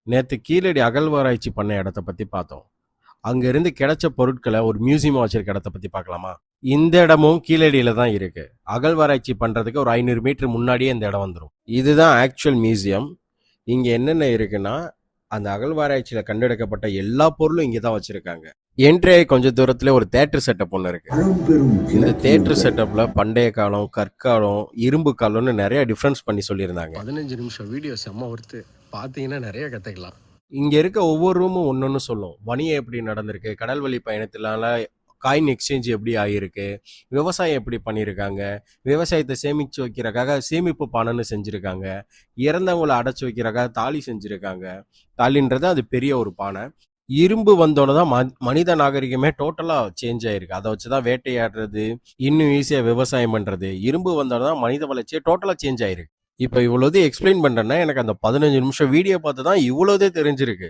நேத்து கீழடி அகழ்வாராய்ச்சி பண்ண இடத்த பத்தி பார்த்தோம். அங்க இருந்து கிடைச்ச பொருட்களை ஒரு மியூசியமா வச்சிருக்க இடத்த பத்தி பார்க்கலாமா? இந்த இடமும் கீழடியில தான் இருக்கு. அகழ்வாராய்ச்சி பண்றதுக்கு ஒரு 500 மீட்டர் முன்னாடியே இந்த இடம் வந்துடும். இதுதான் ஆக்சுவல் மியூசியம். இங்க என்னென்ன இருக்குன்னா, அந்த அகழ்வாராய்ச்சியில கண்டெடுக்கப்பட்ட எல்லா பொருளும் இங்க தான் வச்சிருக்காங்க. என்ட்ரி ஆகி கொஞ்ச தூரத்துல ஒரு தேட்டர் செட்டப் ஒன்று இருக்கு. இந்த தேட்டர் செட்டப்ல பண்டைய காலம், கற்காலம், இரும்பு காலம்னு நிறைய டிஃபரன்ஸ் பண்ணி சொல்லியிருந்தாங்க. 15 நிமிஷம் வீடியோ செம்ம ஒர்த்து. பார்த்தீங்கன்னா நிறைய கற்றுக்கலாம். இங்க இருக்க ஒவ்வொரு ரூமும் ஒன்னொன்னு சொல்லும். வணிகம் எப்படி நடந்திருக்கு, கடல் வழி பயணத்தினால காயின் எக்ஸ்சேஞ்ச் எப்படி ஆகியிருக்கு, விவசாயம் எப்படி பண்ணியிருக்காங்க, விவசாயத்தை சேமிச்சு வைக்கிறக்காக சேமிப்பு பானைன்னு செஞ்சுருக்காங்க, இறந்தவங்களை அடைச்சி வைக்கிறக்காக தாலி செஞ்சுருக்காங்க. தாலின்றது அது பெரிய ஒரு பானை. இரும்பு வந்தோன்னு தான் மனித நாகரிகமே டோட்டலாக சேஞ்ச் ஆயிருக்கு. அதை வச்சு தான் வேட்டையாடுறது, இன்னும் ஈஸியாக விவசாயம் பண்ணுறது. இரும்பு வந்தோன்னு தான் மனித வளர்ச்சியே டோட்டலாக சேஞ்ச் ஆயிருக்கு. இப்போ இவ்வளோது எக்ஸ்பிளைன் பண்ணுறேன்னா எனக்கு அந்த 15 நிமிஷம் வீடியோ பார்த்து தான் இவ்வளோதே தெரிஞ்சிருக்கு.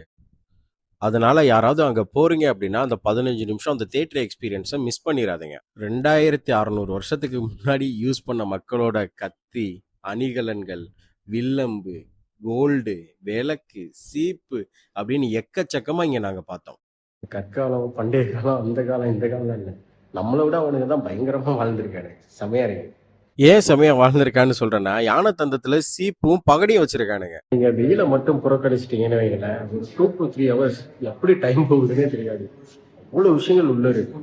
அதனால யாராவது அங்கே போறீங்க அப்படின்னா அந்த 15 நிமிஷம் அந்த தேட்டர் எக்ஸ்பீரியன்ஸை மிஸ் பண்ணிடாதீங்க. 2600 வருஷத்துக்கு முன்னாடி யூஸ் பண்ண மக்களோட கத்தி, அணிகலன்கள், வில்லம்பு, கோல்டு, விளக்கு, சீப்பு அப்படின்னு எக்கச்சக்கமாக இங்கே நாங்கள் பார்த்தோம். கற்காலம், பண்டைய காலம், அந்த காலம், இந்த காலம் இல்லை. நம்மளை விட அவனுக்கு தான் பயங்கரமாக வாழ்ந்துருக்காரு. செமையா இருக்கு. ஏன் செமையா வாழ்ந்திருக்கான்னு சொல்றேன்னா, யானை தந்தத்துல சீப்பும் பகடியும் வச்சிருக்கானுங்க. நீங்க வெயில மட்டும் புறக்கணிச்சிட்டீங்கன்னு வைங்களேன், 2 to 3 hours எப்படி டைம் போகுதுன்னே தெரியாது. அவ்வளவு விஷயங்கள் உள்ள இருக்கு.